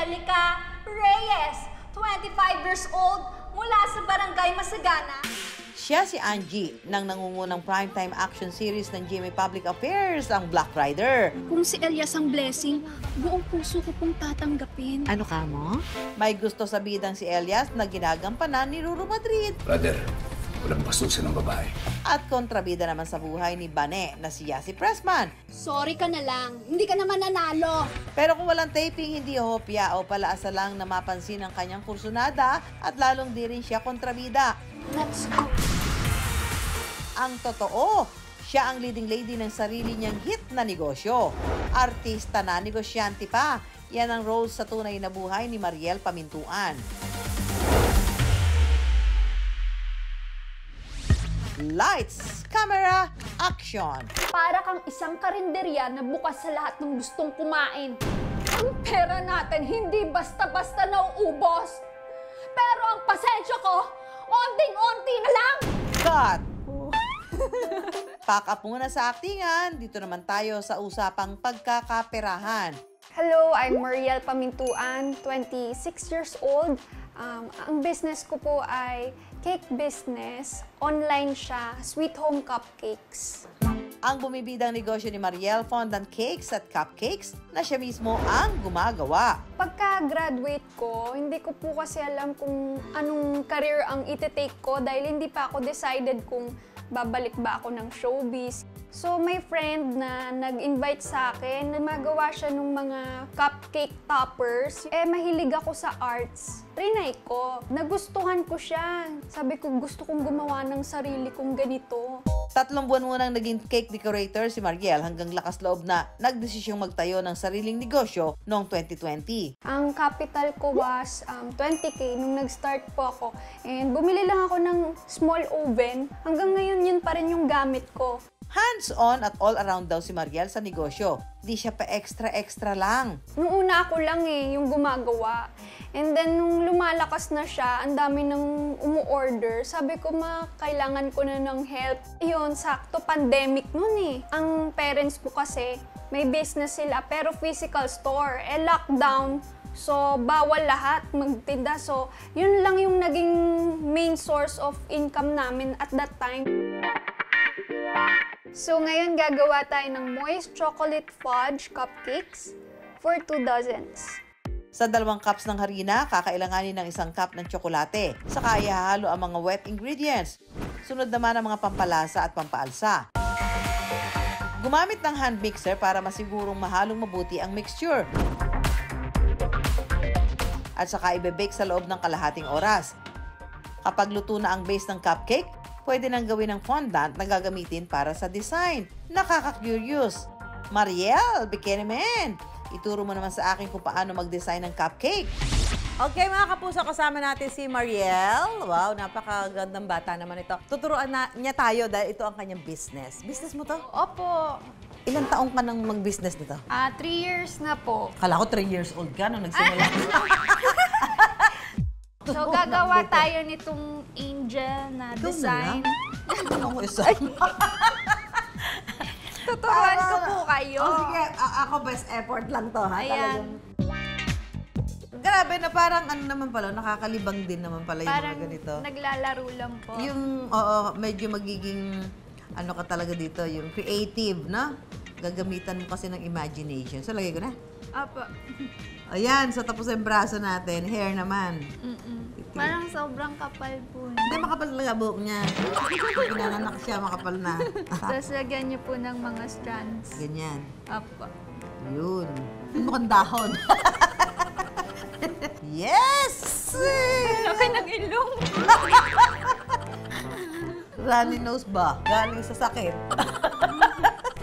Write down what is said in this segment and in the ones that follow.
Angelica Reyes, 25 years old, mula sa Barangay Masagana. Siya si Angie, nang nangungunang primetime action series ng GMA Public Affairs, ang Black Rider. Kung si Elias ang blessing, buong puso ko pong tatanggapin. Ano ka mo? May gusto sa bidang si Elias na ginagampanan ni Ruru Madrid. Brother, walang bastusin ng babae. At kontrabida naman sa buhay ni Bane na si Yasi Pressman. Sorry ka na lang, hindi ka naman nanalo. Pero kung walang taping, hindi hopya o palaasa lang na mapansin ang kanyang kursunada at lalong di rin siya kontrabida. Let's go. Ang totoo, siya ang leading lady ng sarili niyang hit na negosyo. Artista na, negosyante pa. Yan ang role sa tunay na buhay ni Mariel Pamintuan. Lights, camera, action! Para kang isang karinderya na bukas sa lahat ng gustong kumain. Ang pera natin hindi basta-basta nauubos. Pero ang pasensya ko, onting-onti na lang. Cut! Pack up muna sa aktingan. Dito naman tayo sa usapang pagkakaperahan. Hello, I'm Mariel Pamintuan, 26 years old. Ang business ko po ay cake business. Online siya, Sweet Home Cupcakes. Ang bumibidang negosyo ni Mariel, fondant cakes at cupcakes na siya mismo ang gumagawa. Pagka-graduate ko, hindi ko po kasi alam kung anong career ang iti-take ko dahil hindi pa ako decided kung babalik ba ako ng showbiz. So may friend na nag-invite sa akin na magawa siya ng mga cupcake toppers. Mahilig ako sa arts. Trinay ko. Nagustuhan ko siya. Sabi ko, gusto kong gumawa ng sarili kong ganito. 3 buwan munang naging cake decorator si Mariel hanggang lakas loob na nagdesisyong magtayo ng sariling negosyo noong 2020. Ang capital ko was 20K nung nag-start po ako. And bumili lang ako ng small oven. Hanggang ngayon yun pa rin yung gamit ko. Hands-on at all-around daw si Mariel sa negosyo. Di siya pa extra-extra lang. Nung una ako lang yung gumagawa. And then nung lumalakas na siya, ang dami nang umu-order. Sabi ko, kailangan ko na ng help. Yun, sakto pandemic nun Ang parents ko kasi, may business sila pero physical store. Lockdown. So, bawal lahat magtinda. So, yun lang yung naging main source of income namin at that time. So, ngayon gagawa tayo ng moist chocolate fudge cupcakes for 2 dozens. Sa 2 cups ng harina, kakailanganin ng 1 cup ng tsokolate. Saka ihahalo ang mga wet ingredients. Sunod naman ang mga pampalasa at pampaalsa. Gumamit ng hand mixer para masigurong mahalong mabuti ang mixture. At saka ibe-bake sa loob ng kalahating oras. Kapag luto na ang base ng cupcake, pwede nang gawin ng fondant na gagamitin para sa design. Nakaka-curious. Mariel, bikini man, ituro mo naman sa akin kung paano mag-design ng cupcake. Okay mga kapuso, kasama natin si Mariel. Wow, napakagandang bata naman ito. Tuturuan niya tayo dahil ito ang kanyang business. Business mo to? Opo. Ilang taong ka nang mag-business nito? 3 years na po. Kala ko 3 years old ka nung nagsimula. So, gagawa tayo nitong angel na design. Ano isa? Tuturuan ko po kayo. Sige, ako best effort lang to, ha? Ayan. Grabe na parang ano naman pala, nakakalibang din naman pala yung Parang mga ganito. naglalaro lang po. Yung, medyo magiging, ano ka talaga dito, yung creative, no? Gagamitan mo kasi ng imagination. So, lagay ko na. Apo. Ayan, so tapos yung braso natin, hair naman. Parang sobrang kapal po. Hindi, makapal talaga buhok niya. Pinananak siya, makapal na. Tapos lagyan niyo po ng mga strands. Ganyan. Apo. Yun. Mukhang dahon. Yes! Laki ng ilong. Runny nose ba? Galing sa sakit.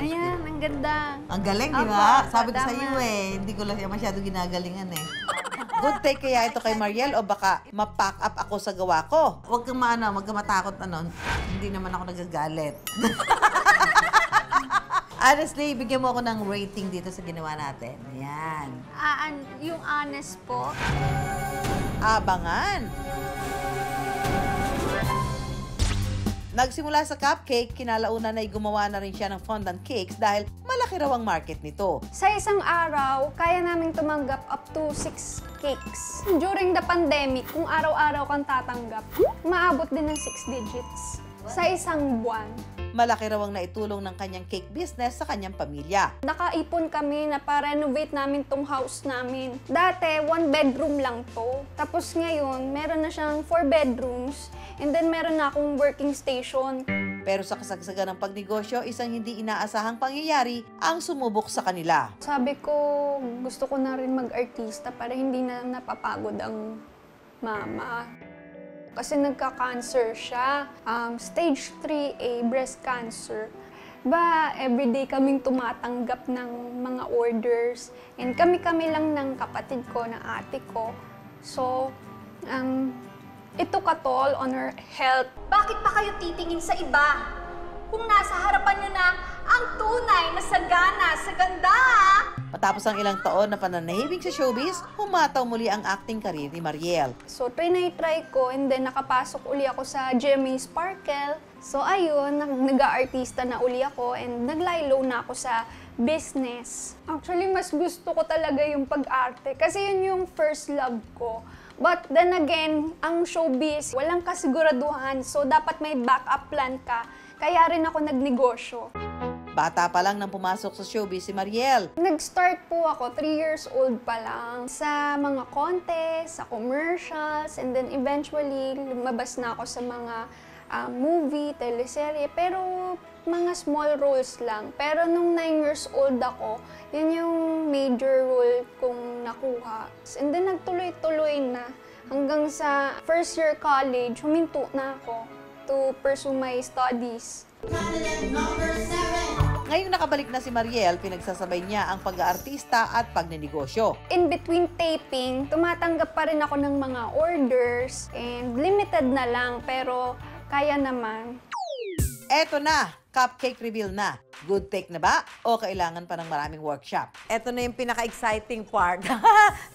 Ayan, ang ganda. Ang galing, di Opo, ba? opo, Sabi ko sa tama. iyo hindi ko lang siya masyado ginagalingan Good take kaya ito kay Mariel o baka ma-pack up ako sa gawa ko? Huwag kang matakot hindi naman ako nagagalit. Honestly, bigyan mo ako ng rating dito sa ginawa natin. Ayan. Yung honest po. Abangan! Nagsimula sa cupcake, kinalaunan ay gumawa na rin siya ng fondant cakes dahil malaki raw ang market nito. Sa isang araw, kaya naming tumanggap up to 6 cakes. During the pandemic, kung araw-araw kang tatanggap, maabot din ng 6 digits sa isang buwan. Malaki raw ang naitulong ng kanyang cake business sa kanyang pamilya. Nakaipon kami na pa-renovate namin tong house namin. Dati, 1 bedroom lang to. Tapos ngayon, meron na siyang 4 bedrooms. And then meron na akong working station. Pero sa kasagsagan ng pagnegosyo, isang hindi inaasahang pangyayari ang sumubok sa kanila. Sabi ko, gusto ko na rin mag-artista para hindi na napapagod ang mama. Kasi nagka-cancer siya. Stage 3A breast cancer. Everyday kaming tumatanggap ng mga orders. And kami-kami lang ng kapatid ko, ng ate ko. So, ito katol on her health. Bakit pa kayo titingin sa iba? Kung nasa harapan nyo na ang tunay na sagana sa ganda! Matapos ang ilang taon na pananahimik sa showbiz, humataw muli ang acting career ni Mariel. So, try ko and then nakapasok uli ako sa GMA Sparkle. So, ayun, nag-aartista na uli ako and naglaylo na ako sa business. Actually, mas gusto ko talaga yung pag-arte kasi yun yung first love ko. But then again, ang showbiz, walang kasiguraduhan. So, dapat may backup plan ka. Kaya rin ako nagnegosyo. Bata pa lang nang pumasok sa showbiz si Mariel. Nag-start po ako, 3 years old pa lang, sa mga contest, sa commercials, and then eventually lumabas na ako sa mga movie, teleserye, pero mga small roles lang. Pero nung 9 years old ako, yun yung major role kong nakuha. And then nagtuloy-tuloy na hanggang sa first year college, huminto na ako to pursue my studies. Ngayong nakabalik na si Mariel, pinagsasabay niya ang pag-aartista at pagnenegosyo. In between taping, tumatanggap pa rin ako ng mga orders and limited na lang pero kaya naman. Eto na, cupcake reveal na. Good take na ba o kailangan pa ng maraming workshop? Ito na yung pinaka-exciting part.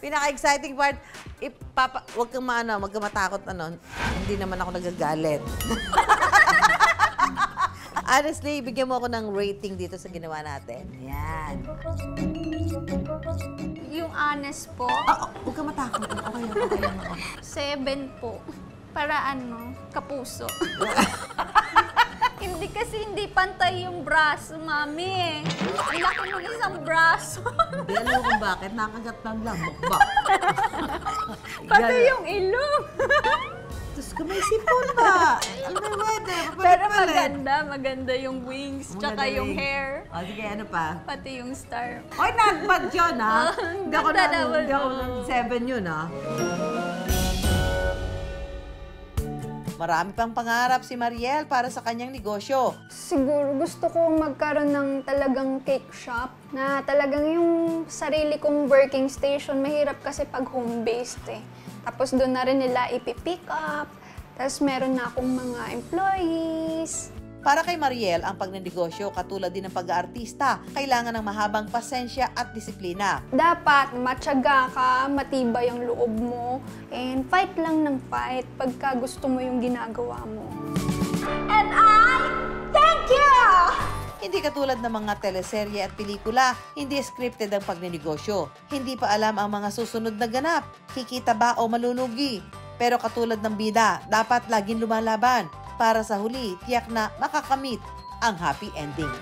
Pinaka-exciting part, wag kang matakot, hindi naman ako nagagalit. Honestly, bigyan mo ako ng rating dito sa ginawa natin. Yan. Yung honest po, Huwag kang matakot. Okay lang ako. 7 po. Para kapuso. Hindi pantay yung braso, mami. Ang laki ng isang braso. Hindi alam kung bakit. Nakagat ng lamok ba? Pati yung ilong. Tapos may sipon ba? Alam mo yung weather. Pero maganda yung wings, tsaka Maganda yung wings. hair. O, sige, ano pa? Pati yung star. Oy, nagbag yun, ha? Hindi ako ganda naman, ng 7 yun, ha? Marami pang pangarap si Mariel para sa kanyang negosyo. Siguro gusto kong magkaroon ng talagang cake shop na talagang yung sarili kong working station. Mahirap kasi pag home-based eh. Tapos doon na rin nila ipipick up. Tapos meron na akong mga employees. Para kay Mariel, ang pagnenegosyo katulad din ng pag-aartista, kailangan ng mahabang pasensya at disiplina. Dapat matyaga ka, matibay ang loob mo, and fight lang ng fight pagka gusto mo yung ginagawa mo. And I thank you! Hindi katulad ng mga teleserye at pelikula, hindi scripted ang pagnenegosyo. Hindi pa alam ang mga susunod na ganap, kikita ba o malulugi. Pero katulad ng bida, dapat laging lumalaban para sa huli tiyak na makakamit ang happy ending.